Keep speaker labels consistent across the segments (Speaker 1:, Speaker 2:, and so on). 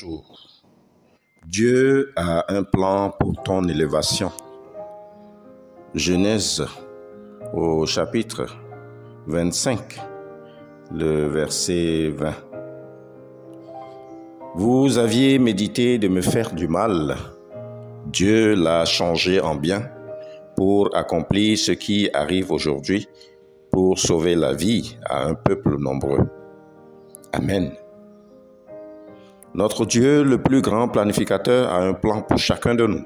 Speaker 1: Bonjour. Dieu a un plan pour ton élévation. Genèse au chapitre 25, le verset 20. Vous aviez médité de me faire du mal. Dieu l'a changé en bien pour accomplir ce qui arrive aujourd'hui, pour sauver la vie à un peuple nombreux. Amen. Notre Dieu, le plus grand planificateur, a un plan pour chacun de nous.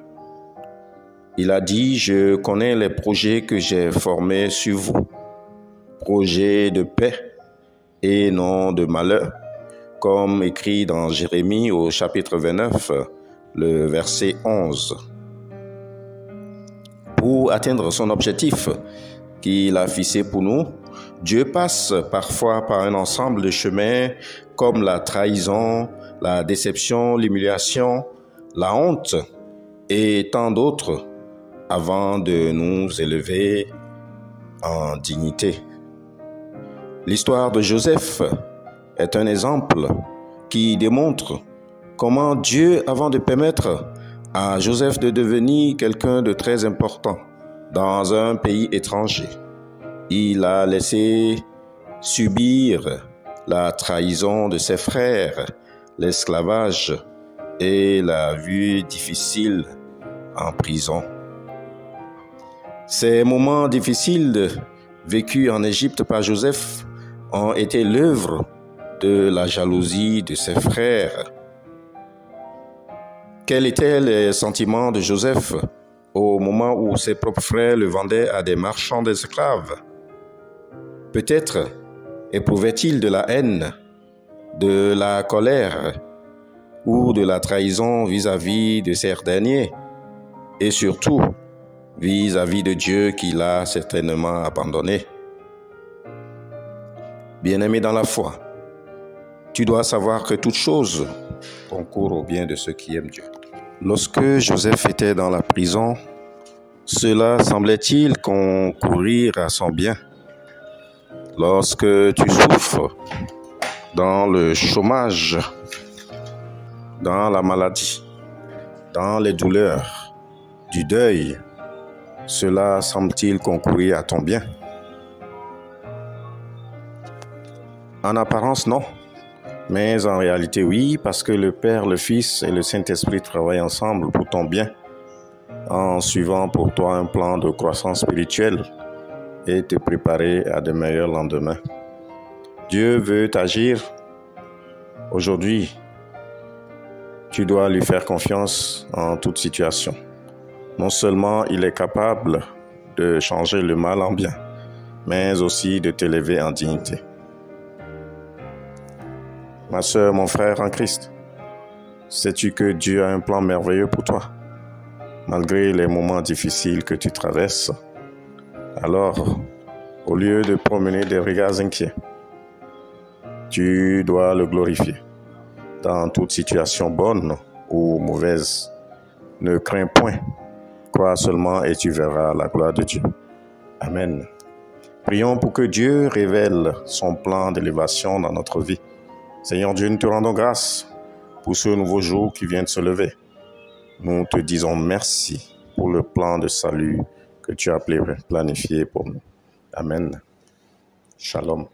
Speaker 1: Il a dit, je connais les projets que j'ai formés sur vous, projets de paix et non de malheur, comme écrit dans Jérémie au chapitre 29, le verset 11. Pour atteindre son objectif qu'il a fixé pour nous, Dieu passe parfois par un ensemble de chemins comme la trahison, la déception, l'humiliation, la honte et tant d'autres avant de nous élever en dignité. L'histoire de Joseph est un exemple qui démontre comment Dieu, avant de permettre à Joseph de devenir quelqu'un de très important dans un pays étranger, il a laissé subir la trahison de ses frères, l'esclavage et la vie difficile en prison. Ces moments difficiles vécus en Égypte par Joseph ont été l'œuvre de la jalousie de ses frères. Quels étaient les sentiments de Joseph au moment où ses propres frères le vendaient à des marchands d'esclaves? Peut-être éprouvait-il de la haine, de la colère ou de la trahison vis-à-vis de ces derniers et surtout vis-à-vis de Dieu qu'il a certainement abandonné. Bien-aimé dans la foi, tu dois savoir que toute chose concourt au bien de ceux qui aiment Dieu. Lorsque Joseph était dans la prison, cela semblait-il concourir à son bien? Lorsque tu souffres dans le chômage, dans la maladie, dans les douleurs, du deuil, cela semble-t-il concourir à ton bien? En apparence, non. Mais en réalité, oui, parce que le Père, le Fils et le Saint-Esprit travaillent ensemble pour ton bien, en suivant pour toi un plan de croissance spirituelle et te préparer à de meilleurs lendemains. Dieu veut agir aujourd'hui. Tu dois lui faire confiance en toute situation. Non seulement il est capable de changer le mal en bien, mais aussi de t'élever en dignité. Ma sœur, mon frère en Christ, sais-tu que Dieu a un plan merveilleux pour toi, malgré les moments difficiles que tu traverses? Alors, au lieu de promener des regards inquiets, tu dois le glorifier. Dans toute situation bonne ou mauvaise, ne crains point, crois seulement et tu verras la gloire de Dieu. Amen. Prions pour que Dieu révèle son plan d'élévation dans notre vie. Seigneur Dieu, nous te rendons grâce pour ce nouveau jour qui vient de se lever. Nous te disons merci pour le plan de salut que tu as planifié pour nous. Amen. Shalom.